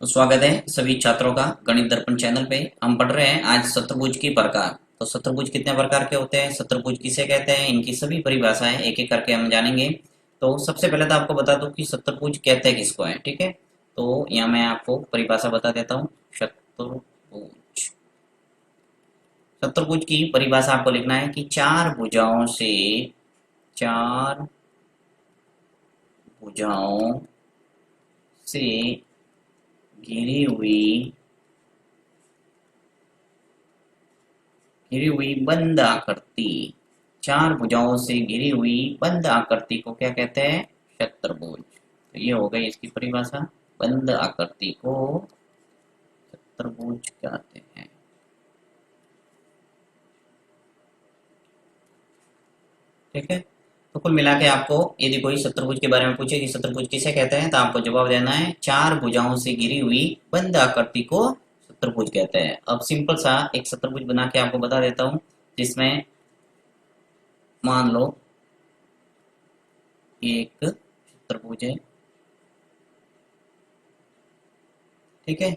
स्वागत है सभी छात्रों का गणित दर्पण चैनल पे। हम पढ़ रहे हैं आज शतुर्भुज की प्रकार। तो शतुर्भुज कितने प्रकार के होते हैं, शतुर्भुज किसे कहते हैं, इनकी सभी परिभाषाएं एक एक करके हम जानेंगे। तो सबसे पहले तो आपको बता दूं कि शतुर्भुज कहते हैं किसको है, ठीक है। तो यहाँ मैं आपको परिभाषा बता देता हूँ। शतुर्भुज, शतुर्भुज की परिभाषा आपको लिखना है कि चार भुजाओं से घिरी हुई बंद आकृति, चार भुजाओं से घिरी हुई बंद आकृति को क्या कहते हैं, शतुर्भुज। तो ये हो गई इसकी परिभाषा। बंद आकृति को शतुर्भुज कहते हैं। ठीक है। तो कुल मिला के आपको यदि कोई शतुर्भुज के बारे में पूछे कि शतुर्भुज किसे कहते हैं, तो आपको जवाब देना है चार भुजाओं से घिरी हुई बंद आकृति को शतुर्भुज कहते हैं। अब सिंपल सा एक शतुर्भुज बना के आपको बता देता हूं, जिसमें मान लो एक शतुर्भुज है, ठीक है,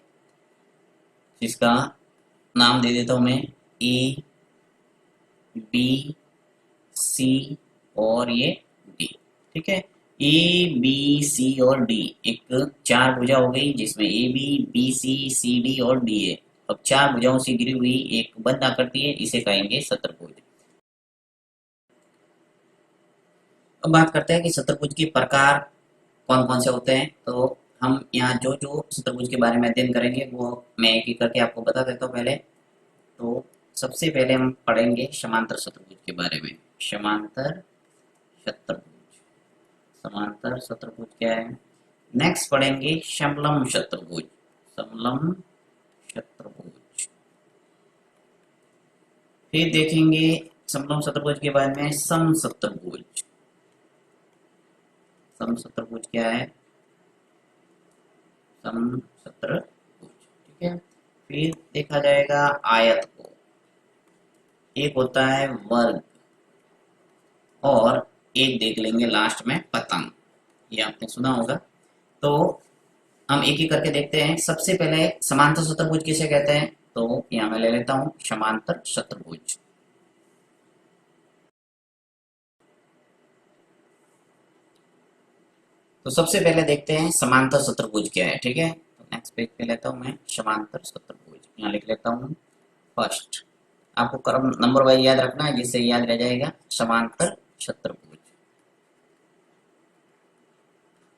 जिसका नाम दे देता हूं मैं ए बी सी और ये डी। ठीक है, ए बी सी और डी एक चार भुजा हो गई, जिसमें ए बी सी डी और डी है। अब चार भुजाओं से घिरी हुई एक बंद आकृति है, इसे कहेंगे शतुर्भुज। अब बात करते हैं कि शतुर्भुज के प्रकार कौन कौन से होते हैं। तो हम यहाँ जो जो शतुर्भुज के बारे में अध्ययन करेंगे वो मैं एक एक करके आपको बता देता हूँ पहले। तो सबसे पहले हम पढ़ेंगे समांतर शतुर्भुज के बारे में। समांतर शतुर्भुज, समांतर शतुर्भुज क्या है। नेक्स्ट पढ़ेंगे समलंब शतुर्भुज, समलंब शतुर्भुज। फिर देखेंगे समलंब शतुर्भुज के बारे में समशतुर्भुज। समशतुर्भुज क्या है, समशतुर्भुज, ठीक है। फिर देखा जाएगा आयत को, एक होता है वर्ग, और एक देख लेंगे लास्ट में पतंग, ये आपने सुना होगा। तो हम एक एक करके देखते हैं। सबसे पहले समांतर शतुर्भुज किसे कहते हैं, तो यहाँ मैं ले लेता हूं समांतर शतुर्भुज। तो सबसे पहले देखते हैं समांतर शतुर्भुज क्या है, ठीक है। तो नेक्स्ट पेज पे लेता हूं मैं समांतर शतुर्भुज, यहाँ लिख लेता हूं फर्स्ट। आपको क्रम नंबर वाइज याद रखना है, जिससे याद रह जाएगा समांतर शतुर्भुज।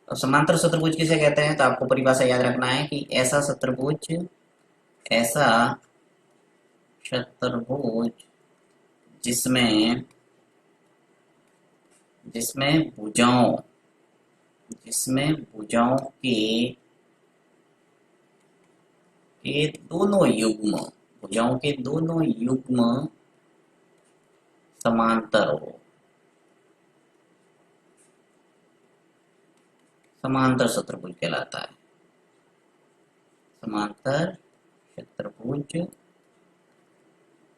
अब समांतर शतुर्भुज किसे कहते हैं, तो आपको परिभाषा याद रखना है कि ऐसा शतुर्भुज जिसमें जिसमें भुजाओं के दोनों युग्म, भुजाओं के दोनों युग्म समांतर हो, समांतर शतुर्भुज कहलाता है। समांतर शतुर्भुज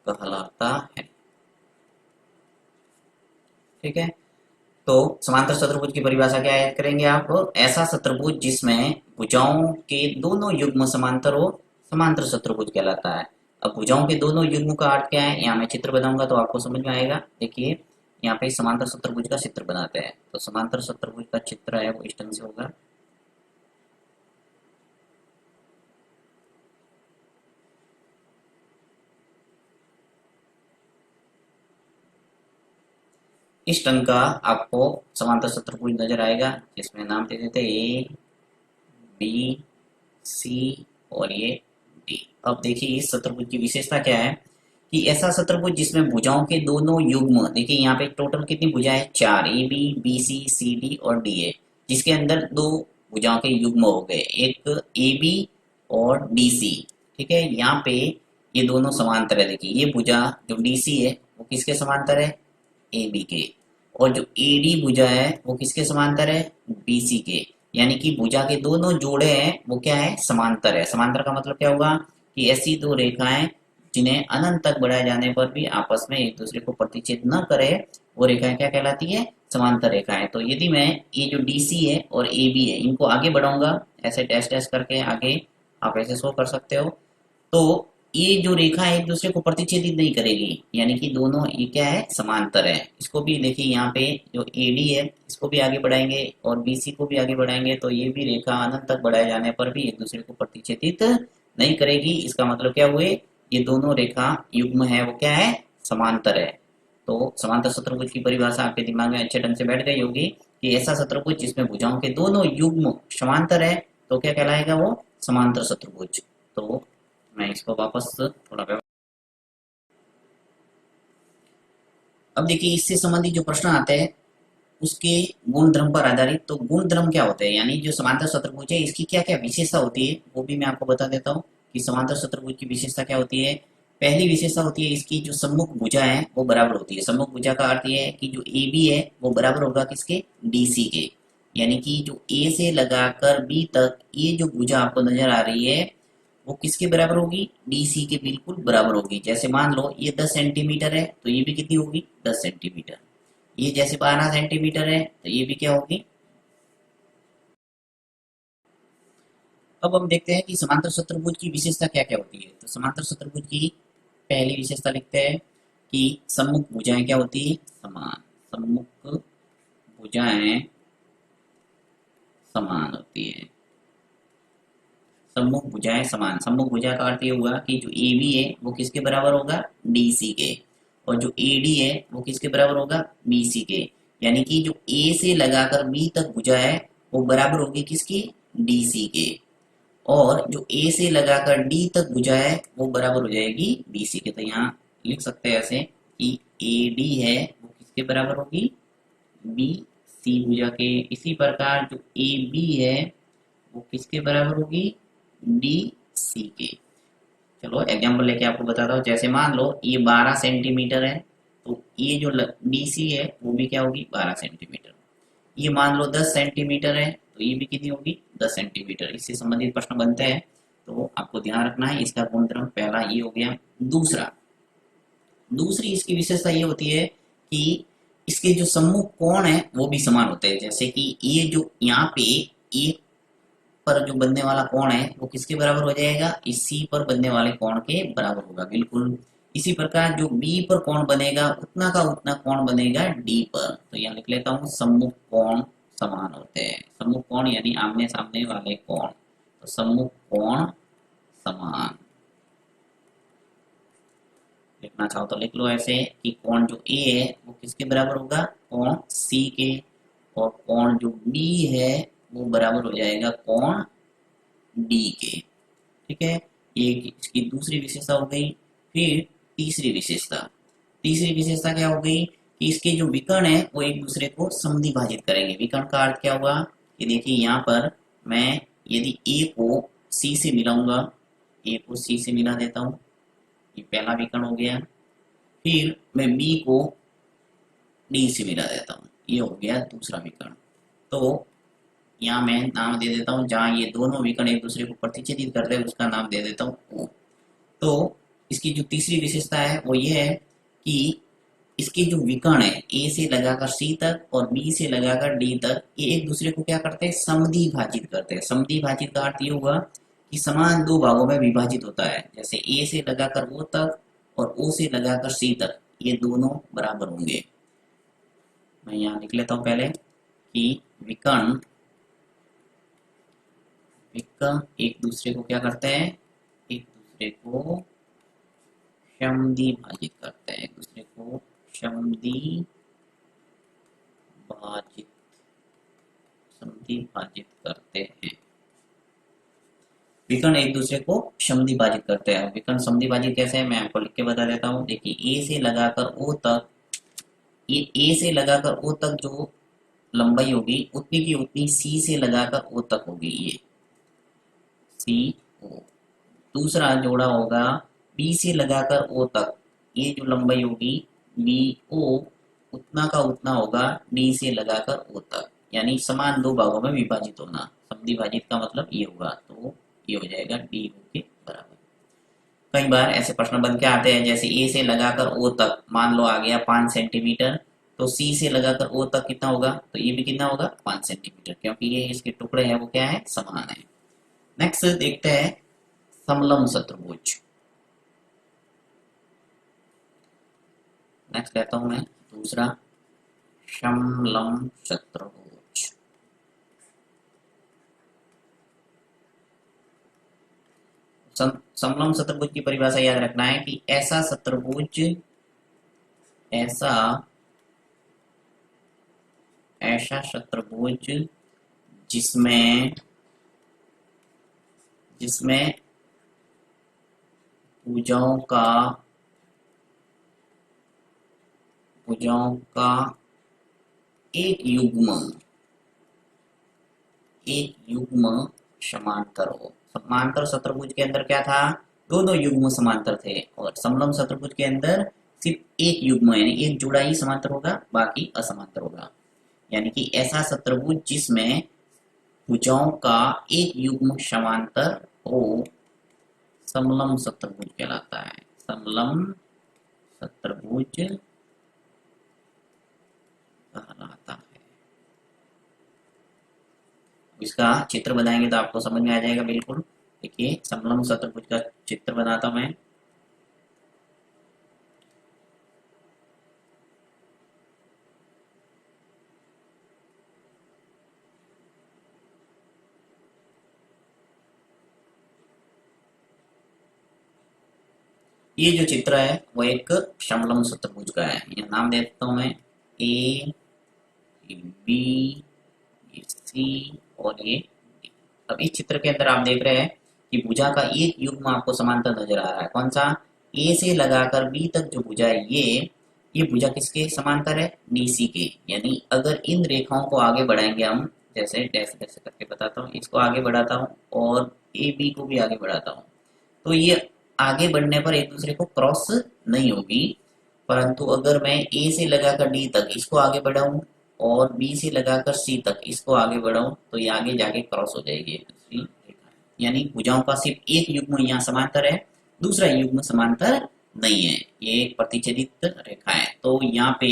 कहलाता है, ठीक है। तो समांतर शतुर्भुज की परिभाषा क्या याद करेंगे आप, ऐसा शतुर्भुज जिसमें भुजाओं के दोनों युग्म समांतर हो, समांतर शतुर्भुज कहलाता है। अब भुजाओं के दोनों युग्म का अर्थ क्या है, यहाँ मैं चित्र बनाऊंगा तो आपको समझ में आएगा। देखिए यहाँ पे समांतर शतुर्भुज का चित्र बनाते हैं। तो समांतर शतुर्भुज का चित्र है वो इस ढंग से होगा। इस ढंग का आपको समांतर शतुर्भुज नजर आएगा, जिसमें नाम दे देते ए बी सी और ये डी। अब देखिए इस शतुर्भुज की विशेषता क्या है कि ऐसा शतुर्भुज जिसमें भुजाओं के दोनों युग्म, देखिए यहाँ पे टोटल कितनी भुजाएं है, चार, A B C C D और डी है, जिसके अंदर दो भुजाओं के युग्म हो गए, एक ए बी और डी सी। ठीक है, यहाँ पे ये दोनों समांतर है। देखिए ये भुजा जो डी सी है वो किसके समांतर है, ए बी के, और जो ए डी भुजा है वो किसके समांतर है, बी सी के। यानी कि भुजा के दोनों जोड़े हैं वो क्या है, समांतर है। समांतर का मतलब क्या होगा कि ऐसी दो रेखाएं जिन्हें अनंत तक बढ़ाए जाने पर भी आपस में एक दूसरे को प्रतिच्छेद न करे, वो रेखाएं क्या कहलाती है, समांतर रेखाएं। तो यदि मैं ये जो डी सी है और ए बी है इनको आगे बढ़ाऊंगा ऐसे डैश डैश करके आगे, आप ऐसे शो कर सकते हो। तो ये जो रेखा है एक दूसरे को प्रतिच्छेदित नहीं करेगी, यानी कि दोनों ये क्या है, समांतर है। इसको भी देखिए यहाँ पे जो एडी है इसको भी आगे बढ़ाएंगे और बीसी को भी आगे बढ़ाएंगे, तो ये भी रेखा अनंत तक बढ़ाए जाने पर भी एक दूसरे को प्रतिच्छेदित नहीं करेगी। इसका मतलब क्या हुए, ये दोनों रेखा युग्म है वो क्या है, समांतर है। तो समांतर शत्रुभुज की परिभाषा आपके दिमाग में अच्छे ढंग से बैठ गई होगी कि ऐसा शत्रुभुज जिसमें भुजाओं के दोनों युग्म समांतर है तो क्या कहलाएगा वो, समांतर शत्रुभुज। तो मैं इसको वापस थोड़ा अब देखिए इससे संबंधित जो प्रश्न आते हैं उसके गुण धर्म पर आधारित। तो गुण धर्म क्या होते हैं, यानी जो समांतर शत्रुभुज है इसकी क्या क्या विशेषता होती है वो भी मैं आपको बता देता हूँ कि समांतर शत्रुभुज की विशेषता क्या होती है। पहली विशेषता होती है इसकी जो सम्मुख भुजा है वो बराबर होती है। सम्मुख भुजा का अर्थ ये है कि जो ए बी है वो बराबर होगा किसके, डी सी के। यानी कि जो ए से लगाकर बी तक ये जो भुजा आपको नजर आ रही है वो किसके बराबर होगी, डीसी के बिल्कुल बराबर होगी। जैसे मान लो ये 10 सेंटीमीटर है तो ये भी कितनी होगी, 10 सेंटीमीटर। ये जैसे 12 सेंटीमीटर है तो ये भी क्या होगी। अब हम देखते हैं कि समांतर शत्रुभुज की विशेषता क्या क्या होती है। तो समांतर शत्रुभुज की पहली विशेषता लिखते हैं कि सम्मुख भुजाएं क्या होती है, समान। सम्मुख भुजाएं समान होती है। सम्मुख भुजाएं समान, सम्मुख भुजा का अर्थ ये हुआ कि जो ए बी है वो किसके बराबर होगा, डी सी के, और जो ए डी है वो किसके बराबर होगा, बी सी के। यानी कि जो ए से लगाकर बी तक भुजा है वो बराबर होगी किसकी, डी सी के, और जो ए से लगाकर डी तक भुजा है वो बराबर हो जाएगी बी सी के। तो यहाँ लिख सकते हैं ऐसे कि ए डी है वो किसके बराबर होगी, बी सी भुजा के। इसी प्रकार जो ए बी है वो किसके बराबर होगी, डी सी के। चलो एग्जाम्पल लेके आपको बताता हूँ। जैसे मान लो ये 12 सेंटीमीटर है तो ये जो डी सी है वो भी क्या होगी, 12 सेंटीमीटर। ये मान लो 10 सेंटीमीटर है तो ये भी कितनी होगी, 10 सेंटीमीटर। इससे संबंधित प्रश्न बनते हैं तो आपको ध्यान रखना है। इसका गुणधर्म पहला ये हो गया। दूसरा, दूसरी इसकी विशेषता ये होती है कि इसके जो सम्मुख कोण है वो भी समान होते हैं। जैसे कि ये जो यहाँ पे एक पर जो बनने वाला कोण है वो किसके बराबर हो जाएगा, इस सी पर बनने वाले कोण के बराबर होगा बिल्कुल। इसी प्रकार जो बी पर कोण बनेगा उतना का उतना कोण बनेगा डी पर। तो यहाँ लिख लेता हूँ सम्मुख कोण समान होते हैं। सम्मुख कोण यानी आमने सामने वाले कोण, तो सम्मुख कोण समान। लिखना चाहो तो लिख लो ऐसे कि कोण जो ए है वो किसके बराबर होगा, कोण सी के, और कोण जो बी है वो बराबर हो जाएगा कोण डी के। ठीक है, ये इसकी दूसरी विशेषता हो गई। फिर तीसरी विशेषता, तीसरी विशेषता क्या हो गई कि इसके जो विकर्ण है वो एक दूसरे को समद्वि भाजित करेंगे। विकर्ण का अर्थ क्या हुआ कि देखिए यहाँ पर मैं यदि ए को सी से मिलाऊंगा, ए को सी से मिला देता हूँ, ये पहला विकर्ण हो गया। फिर मैं बी को डी से मिला देता हूँ, ये हो गया दूसरा विकर्ण। तो यहाँ मैं नाम दे देता हूँ, जहाँ ये दोनों विकर्ण एक दूसरे को प्रतिच्छेदित करते हैं उसका नाम दे देता हूँ ओ। तो इसकी जो तीसरी विशेषता है वो ये है कि इसके जो विकर्ण है ए से लगाकर सी तक और बी से लगाकर डी तक, ये एक दूसरे को क्या करते हैं, समद्वि भाजित करते हैं। समद्वि भाजित का अर्थ ये हुआ कि समान दो भागों में विभाजित होता है। जैसे ए से लगाकर ओ तक और ओ से लगाकर सी तक, ये दोनों बराबर होंगे। मैं यहाँ लिख लेता हूँ पहले कि विकर्ण एक दूसरे को क्या करते हैं, एक दूसरे को समद्वि भाजित करते हैं, एक दूसरे को समद्वि भाजित, समद्वि भाजित करते हैं। विकर्ण एक दूसरे को समद्वि भाजित करते हैं। विकर्ण समद्वि भाजित कैसे है मैं आपको लिख के बता देता हूँ। देखिए ए से लगाकर ओ तक, ये ए से लगाकर ओ तक जो लंबाई होगी उतनी की उतनी सी से लगाकर ओ तक होगी, ये सी ओ। दूसरा जोड़ा होगा बी से लगाकर ओ तक, ये जो लंबाई होगी बी ओ उतना का उतना होगा डी से लगाकर ओ तक, यानी समान दो भागों में विभाजित होना। समद्वि भाजित का मतलब ये होगा, तो ये हो जाएगा डी ओ के बराबर। कई बार ऐसे प्रश्न बन के आते हैं, जैसे ए से लगाकर ओ तक मान लो आ गया 5 सेंटीमीटर, तो सी से लगाकर ओ तक कितना होगा, तो ये भी कितना होगा 5 सेंटीमीटर, क्योंकि ये इसके टुकड़े हैं वो क्या है, समान है। नेक्स्ट देखते हैं समलंब चतुर्भुज। नेक्स्ट लेता हूं मैं दूसरा, समलंब चतुर्भुज। समलंब चतुर्भुज की परिभाषा याद रखना है कि ऐसा चतुर्भुज, ऐसा चतुर्भुज जिसमें जिसमें भुजाओं का एक युग्म समांतर हो। समांतर चतुर्भुज के अंदर क्या था, दो युग्म समांतर थे, और समलंब चतुर्भुज के अंदर सिर्फ एक युग्म यानी एक जोड़ा ही समांतर होगा, बाकी असमांतर होगा। यानी कि ऐसा चतुर्भुज जिसमें भुजाओं का एक युग्म समांतर हो समलंब चतुर्भुज कहलाता है। समलंब चतुर्भुज कहलाता है। इसका चित्र बनाएंगे तो आपको समझ में आ जाएगा बिल्कुल। देखिए समलंब चतुर्भुज का चित्र बनाता हूं मैं। ये जो चित्र है वो एक समलंब चतुर्भुज का है। ये नाम दे देता हूं मैं ए, बी, सी और ये डी। अब इस चित्र के अंदर आप देख रहे हैं कि भुजा का एक युग्म आपको समांतर नजर आ रहा है। कौन सा, ए से लगाकर बी तक जो भुजा है ये भुजा किसके समांतर है, बीसी के। यानी अगर इन रेखाओं को आगे बढ़ाएंगे हम, जैसे डैश डैश करके बताता हूँ, इसको आगे बढ़ाता हूँ और ए बी को भी आगे बढ़ाता हूँ, तो ये आगे बढ़ने पर एक दूसरे को क्रॉस नहीं होगी। परंतु अगर मैं ए से लगाकर डी तक इसको आगे बढ़ाऊं और बी से लगाकर सी तक इसको आगे बढ़ाऊं, तो ये आगे जाके क्रॉस हो जाएगी एक दूसरी रेखा। यानी भुजाओं का सिर्फ एक युग्म यहाँ समांतर है, दूसरा युग्म समांतर नहीं है, ये एक प्रतिच्छेदित रेखा है। तो यहाँ पे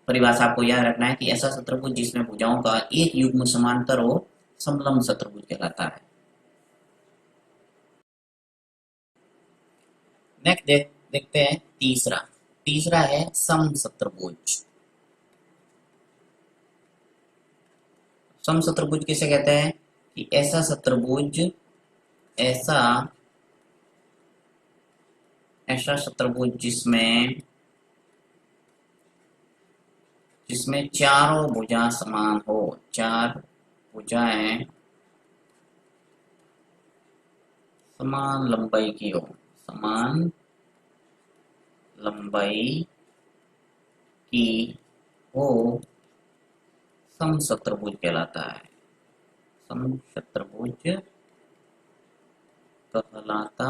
परिभाषा आपको याद रखना है कि ऐसा चतुर्भुज जिसमें भुजाओं का एक युग्म समांतर हो समलंब चतुर्भुज कहलाता है। नेक्स्ट देखते हैं तीसरा। तीसरा है समचतुर्भुज। समचतुर्भुज किसे कहते हैं कि ऐसा चतुर्भुज, ऐसा चतुर्भुज जिसमें चारों भुजा समान हो, चार भुजाएं समान लंबाई की हो, समान लंबाई की हो, समचतुर्भुज कहलाता है। समचतुर्भुज कहलाता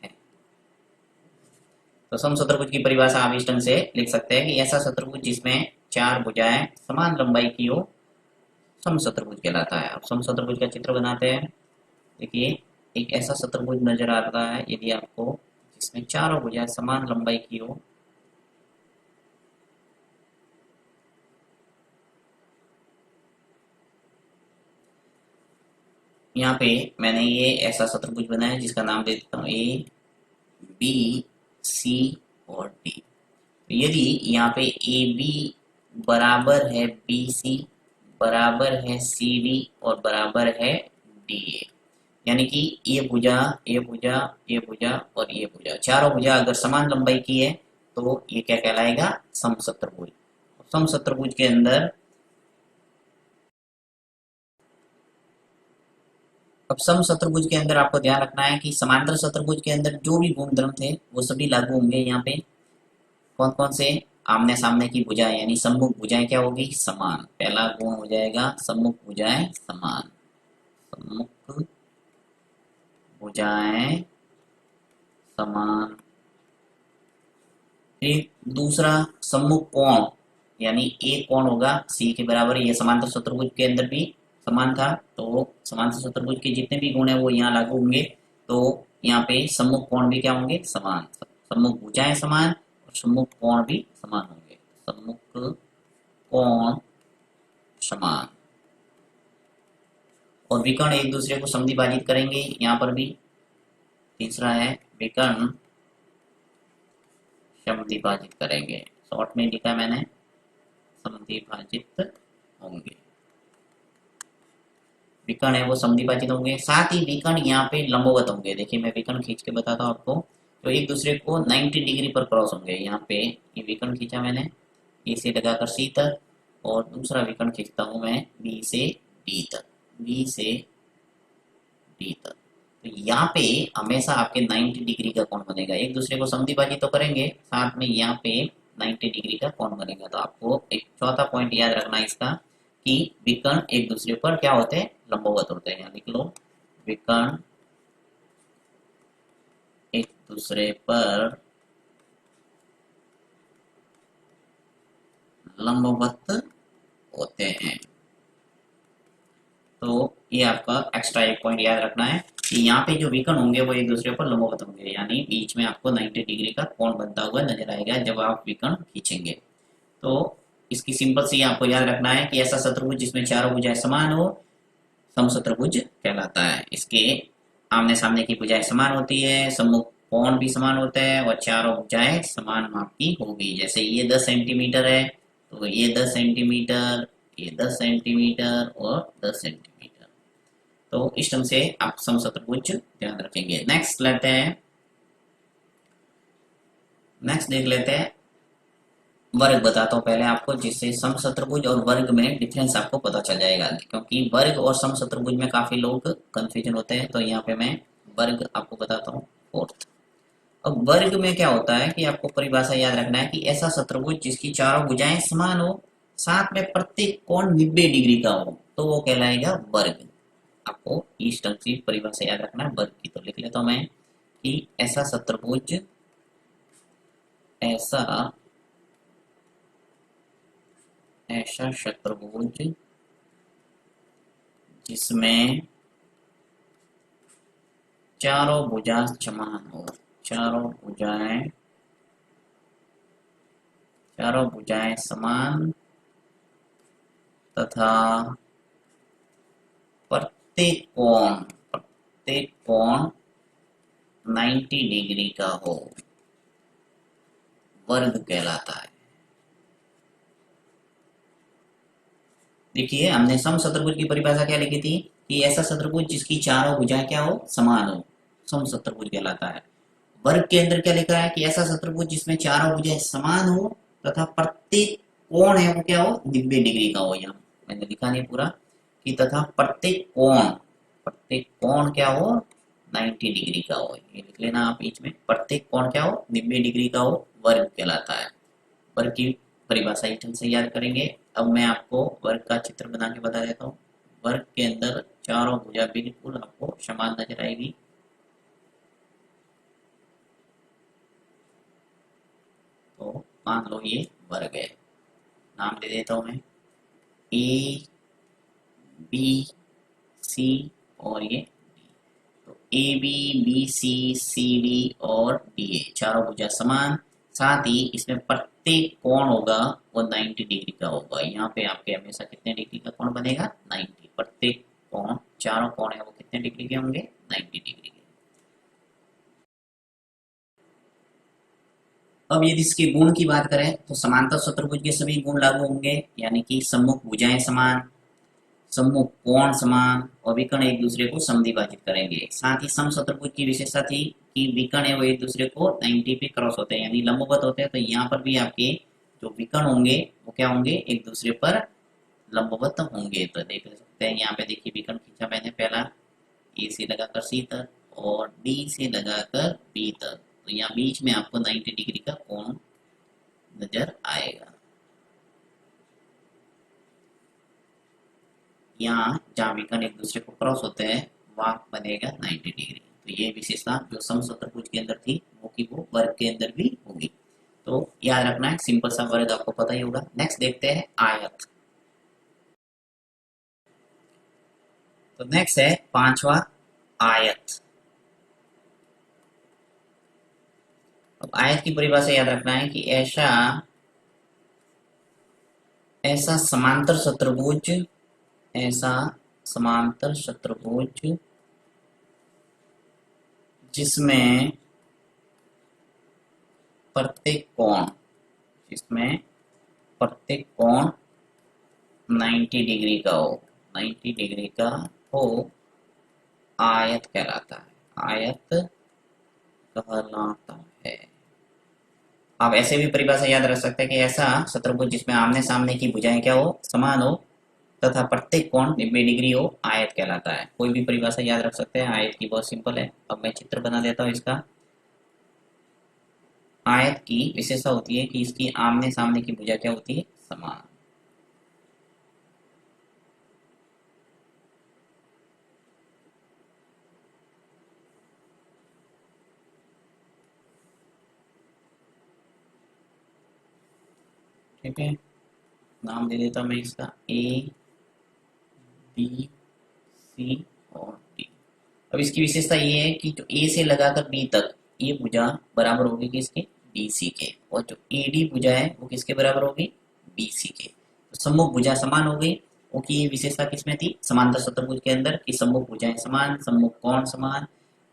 है। तो समचतुर्भुज की परिभाषा आप इस ढंग से लिख सकते हैं कि ऐसा चतुर्भुज जिसमें चार भुजाएं समान लंबाई की हो समचतुर्भुज कहलाता है। अब समचतुर्भुज का चित्र बनाते हैं। देखिए एक ऐसा चतुर्भुज नजर आ रहा है यदि आपको, जिसमें चारों भुजाएं समान लंबाई की हो। यहाँ पे मैंने ये ऐसा चतुर्भुज बनाया जिसका नाम दे देता हूँ ए, बी, सी और डी। यदि यहाँ पे ए बी बराबर है बी सी, बराबर है सी डी और बराबर है डी ए, यानी कि ये भुजा, ये भुजा, ये भुजा और ये भुजा, चारों भुजा अगर समान लंबाई की है तो ये क्या कहलाएगा, समचतुर्भुज। समचतुर्भुज के अंदर, अब समचतुर्भुज के अंदर आपको ध्यान रखना है कि समांतर चतुर्भुज के अंदर जो भी गुणधर्म थे वो सभी लागू होंगे। यहाँ पे कौन कौन से, आमने सामने की भुजाएं यानी सम्मुख भुजाएं क्या होगी, समान। पहला गुण हो जाएगा सम्मुख भुजाएं समान, सम्मुख भुजाएं समान। फिर दूसरा सम्मुख कोण, यानी एक कोण होगा सी के बराबर। ये समांतर चतुर्भुज के अंदर भी समान था, तो समांतर चतुर्भुज के जितने भी गुण है वो यहाँ लागू होंगे। तो यहाँ पे सम्मुख कोण भी क्या होंगे, समान। सम्मुख भुजाएं समान और सम्मुख कोण भी समान होंगे। सम्मुख कोण समान और विकर्ण एक दूसरे को समद्विभाजित करेंगे। यहाँ पर भी तीसरा है विकर्ण समद्विभाजित करेंगे, शॉर्ट में लिखा मैंने समद्विभाजित होंगे। विकर्ण है वो समद्विभाजित होंगे, साथ ही विकर्ण यहाँ पे लंबवत होंगे। देखिए मैं विकर्ण खींच के बताता हूँ आपको, तो एक दूसरे को 90 डिग्री पर क्रॉस होंगे। यहाँ पे ये विकर्ण खींचा मैंने, ए से लगाकर सी तक, और दूसरा विकर्ण खींचता हूँ मैं बी से डी तक, बी से डी तक। तो यहाँ पे हमेशा आपके 90 डिग्री का कोण बनेगा। एक दूसरे को समद्विभाजित तो करेंगे, साथ में यहाँ पे 90 डिग्री का कोण बनेगा। तो आपको एक चौथा पॉइंट याद रखना है इसका, कि विकर्ण एक दूसरे पर क्या होते हैं, लंबवत होते हैं। यहाँ लिख लो, विकर्ण एक दूसरे पर लंबवत होते हैं। तो ये आपका एक्स्ट्रा एक पॉइंट याद रखना है कि यहाँ पे जो विकर्ण होंगे वो एक दूसरे पर लंबवत होंगे, यानी बीच में आपको 90 डिग्री का कोण बनता हुआ नजर आएगा जब आप विकर्ण खींचेंगे। तो इसकी सिंपल सी आपको याद रखना है कि ऐसा शत्रुभुज जिसमें चारों भुजाएं समान हो समशत्रुभुज कहलाता है। इसके आमने सामने की भुजाएं समान होती है, सम्मुख कोण भी समान होता है, और चारों भुजाएं समान माप की होगी। जैसे ये 10 सेंटीमीटर है तो ये 10 सेंटीमीटर, ये 10 सेंटीमीटर और 10 सेंटीमीटर। तो इस ढंग से आप समशत्रुभुज ध्यान रखेंगे। नेक्स्ट लेते हैं, नेक्स्ट देख लेते हैं वर्ग। बताता हूँ पहले आपको, जिससे समशत्रुभुज और वर्ग में डिफरेंस आपको पता चल जाएगा, क्योंकि वर्ग और समशत्रुभुज में काफी लोग कंफ्यूजन होते हैं। तो यहाँ पे मैं वर्ग आपको बताता हूँ फोर्थ। अब वर्ग में क्या होता है कि आपको परिभाषा याद रखना है कि ऐसा शत्रुभुज जिसकी चारों भुजाएं समान हो, साथ में प्रत्येक कोण 90 डिग्री का हो, तो वो कहलाएगा वर्ग। आपको इस ढंग से परिभाषा याद रखना है वर्ग की। तो लिख लेता हूं मैं कि ऐसा शत्रुभुज, ऐसा ऐसा शत्रुभुज जिसमें चारों भुजा समान हो, चारों भुजाएं समान तथा प्रत्येक कोण 90 डिग्री का हो, वर्ग कहलाता है। देखिए हमने समशत्रुभुज की परिभाषा क्या लिखी थी कि ऐसा शत्रुभुज जिसकी चारों भुजाएं क्या हो, समान हो, समशत्रुभुज कहलाता है। वर्ग के अंदर क्या लिखा है कि ऐसा शत्रुभुज जिसमें चारों भुजाएं समान हो तथा प्रत्येक कोण है वो क्या हो, 90 डिग्री का हो। यहाँ मैंने लिखा नहीं पूरा कि तथा प्रत्येक कोण क्या हो, 90 डिग्री का हो। ये लिख लेना आप बीच में, प्रत्येक कोण क्या हो, 90 डिग्री का हो, वर्ग कहलाता है। वर्ग की परिभाषा इस ढंग से याद करेंगे। अब मैं आपको वर्ग का चित्र बना के बता देता हूँ। वर्ग के अंदर चारों भुजा बिल्कुल आपको समान नजर आएगी। तो मान लो ये वर्ग है, नाम दे देता हूं मैं ए बी सी और ये डी। तो A B C C D और डी ए चारों भुजा समान, साथ ही इसमें प्रत्येक कोण होगा वो 90 डिग्री का होगा। यहाँ पे आपके हमेशा कितने डिग्री का कोण बनेगा, 90। प्रत्येक कोण, चारों कोण है वो कितने डिग्री के होंगे, 90 डिग्री के। अब यदि इसके गुण की बात करें तो समांतर शत्रुभुज के सभी गुण लागू होंगे, यानी कि सम्मुख भुजाएं समान, सम्मुख कोण समान, और विकर्ण एक दूसरे को समद्विभाजित करेंगे। साथ ही समशत्रुभुज की विशेषता थी कि विकर्ण है वो एक दूसरे को 90 पे क्रॉस होते हैं, यानी लंबवत होते हैं। तो यहाँ पर भी आपके जो विकर्ण होंगे वो क्या होंगे, एक दूसरे पर लंबवत होंगे। तो देख सकते हैं यहाँ पे, देखिए विकर्ण खींचा मैंने पहला ए से लगाकर सी तक और डी से लगाकर बी तक। तो यहाँ बीच में आपको 90 डिग्री का कोण नजर आएगा। यहाँ जहाँ विकर्ण एक दूसरे को क्रॉस होते हैं वहां बनेगा 90 डिग्री। तो ये विशेषता जो समशत्रुभुज के अंदर थी वो की वो वर्ग के अंदर भी होगी। तो याद रखना है, सिंपल सा वर्ग आपको पता ही होगा। नेक्स्ट देखते हैं आयत। तो नेक्स्ट है पांचवा आयत। अब आयत की परिभाषा याद रखना है कि ऐसा समांतर शत्रुभुज, ऐसा समांतर शत्रुभुज जिसमें प्रत्येक कोण जिसमें प्रत्येक कोण 90 डिग्री का हो, 90 डिग्री का हो, आयत कहलाता है, आयत कहलाता है। आप ऐसे भी परिभाषा याद रख सकते हैं कि ऐसा शत्रुभुज जिसमें आमने सामने की भुजाएं क्या हो, समान हो, तथा प्रत्येक कोण 90 डिग्री हो, आयत कहलाता है। कोई भी परिभाषा याद रख सकते हैं आयत की, बहुत सिंपल है। अब मैं चित्र बना देता हूँ इसका। आयत की विशेषता होती है कि इसकी आमने सामने की भुजा क्या होती है, समान। ठीक है, नाम दे देता हूं मैं इसका ए बी सी और डी। अब इसकी विशेषता ये है कि जो ए से लगाकर बी तक ये भुजा बराबर होगी किसके, बी सी के, और जो ए डी भुजा है वो किसके बराबर होगी, बी सी के। तो सम्मुख भुजा समान हो गई, क्योंकि ये विशेषता किसमें थी, समांतर चतुर्भुज के अंदर की सम्मुख भुजाएं समान, सम्मुख कोण समान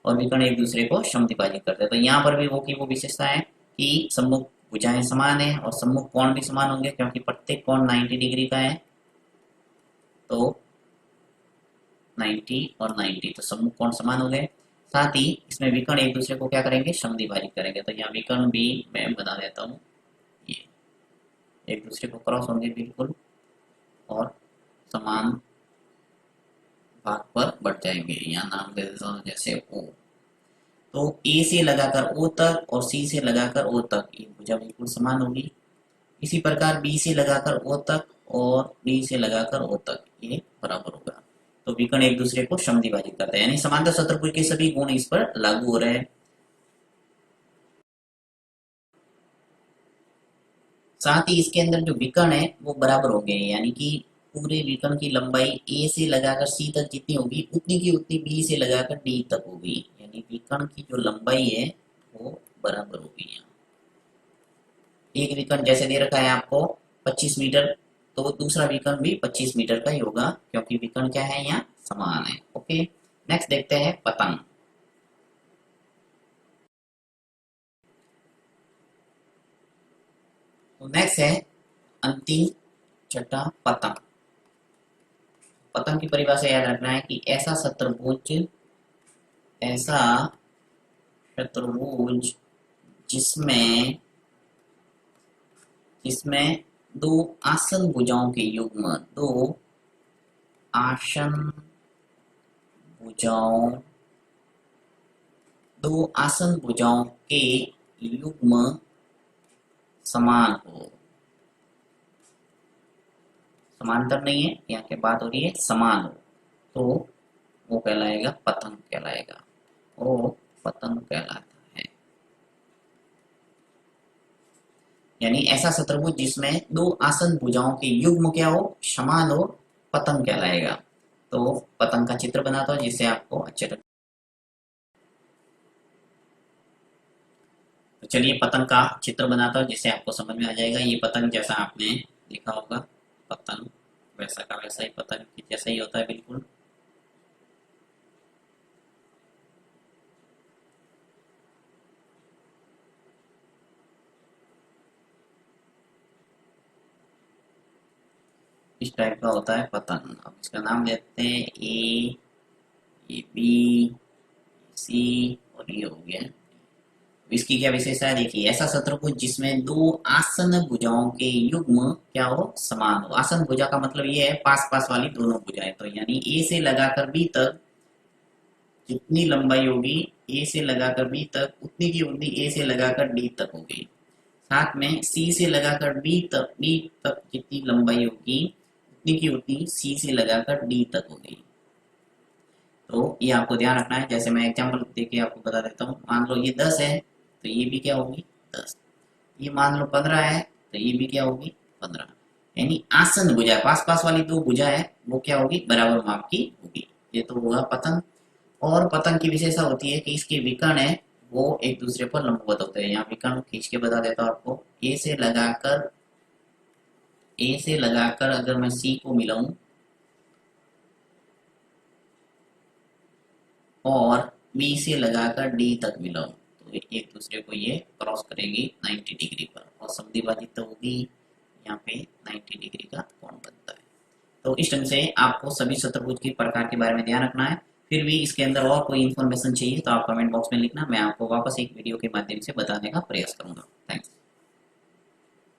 और विकर्ण एक दूसरे को समद्विभाजित करते हैं। तो यहाँ पर भी वो की वो विशेषता है कि सम्मुख भुजाएं समान है और सम्मुख कोण भी समान होंगे, क्योंकि प्रत्येक कोण 90 डिग्री का है। तो 90 और 90 तो सम्मुख कोण समान हो गए। साथ ही इसमें विकर्ण एक दूसरे को क्या करेंगे, समद्विभाजित करेंगे। तो यहाँ विकर्ण भी मैं बना देता हूँ, ये एक दूसरे को क्रॉस होंगे बिल्कुल और समान भाग पर बढ़ जाएंगे। यहाँ नाम दे देता हूँ जैसे ओ। तो ए से लगाकर ओ तक और सी से लगाकर ओ तक ये भुजा बिल्कुल समान होगी। इसी प्रकार बी से लगाकर ओ तक और डी से लगाकर ओ तक ये बराबर होगा। तो विकर्ण एक दूसरे को समद्विभाजित करते हैं, यानी समांतर चतुर्भुज के सभी गुण इस पर लागू हो रहे हैं। साथ ही इसके अंदर जो विकर्ण है वो बराबर हो गए, यानी कि पूरे विकर्ण की लंबाई ए से लगाकर सी तक जितनी होगी उतनी की उतनी बी से लगाकर डी तक होगी, यानी विकर्ण की जो लंबाई है वो बराबर होगी। यहाँ एक विकर्ण जैसे दे रखा है आपको 25 मीटर, तो दूसरा विकर्ण भी 25 मीटर का ही होगा, क्योंकि विकर्ण क्या है, यहाँ समान है। ओके, नेक्स्ट देखते हैं पतंग। तो नेक्स्ट है अंतिम छठा पतंग। पतंग की परिभाषा याद रखना है कि ऐसा शत्रुभुज जिसमें जिसमें दो आसन भुजाओं के युग्म, दो आसन भुजाओं दो आसन भुजाओं के युग्म समान हो। समांतर नहीं है, यहाँ के बात हो रही है समान हो, तो वो कहलाएगा पतंग कहलाएगा, वो पतंग कहलाता है। यानी ऐसा चतुर्भुज जिसमें दो आसन भुजाओं के युग्म क्या हो, समान हो, पतंग कहलाएगा। तो पतंग का चित्र बनाता हूं जिससे आपको अच्छे तक। तो चलिए पतंग का चित्र बनाता हूं जिससे आपको समझ में आ जाएगा। ये पतंग जैसा आपने देखा होगा, पतंग वैसा का वैसा ही पतंग की जैसा ही होता है बिल्कुल। इस टाइप का होता है पतंग। अब इसका नाम लेते हैं ए, ये बी, सी और ये हो गया। इसकी क्या विशेषता है देखिए, ऐसा शत्रुभुज जिसमें दो आसन भुजाओं के युग्म क्या हो, समान हो। आसन भुजा का मतलब ये है पास पास वाली दोनों भुजाएं। तो यानी ए से लगाकर बी तक जितनी लंबाई होगी, ए से लगाकर बी तक उतनी की उतनी ए से लगाकर डी तक होगी। साथ में सी से लगाकर डी तक जितनी लंबाई होगी उतनी की उतनी सी से लगाकर डी तक होगी। तो ये आपको ध्यान रखना है। जैसे मैं एग्जांपल देके आपको बता देता हूँ। मान लो ये 10 है तो ये भी क्या होगी 10। ये मान लो 15 है तो ये भी क्या होगी 15। यानी आसन भुजा, पास पास वाली दो भुजा है वो क्या होगी, बराबर माप की होगी। ये तो होगा पतंग। और पतंग की विशेषता होती है कि इसके विकर्ण है वो एक दूसरे पर लंबवत होते हैं। यहाँ विकर्ण खींच के बता देता हूँ आपको। ए से लगाकर अगर मैं सी को मिलाऊं और बी से लगाकर डी तक मिलाओ तो एक दूसरे को ये क्रॉस करेगी 90 डिग्री पर, और समद्विभाजक तो होगी यहाँ पे 90 डिग्री का कोण बनता है। तो इस ढंग से आपको सभी चतुर्भुज के प्रकार के बारे में ध्यान रखना है। फिर भी इसके अंदर और कोई इन्फॉर्मेशन चाहिए तो आप कमेंट बॉक्स में लिखना, मैं आपको वापस एक वीडियो के माध्यम से बताने का प्रयास करूंगा। थैंक्स।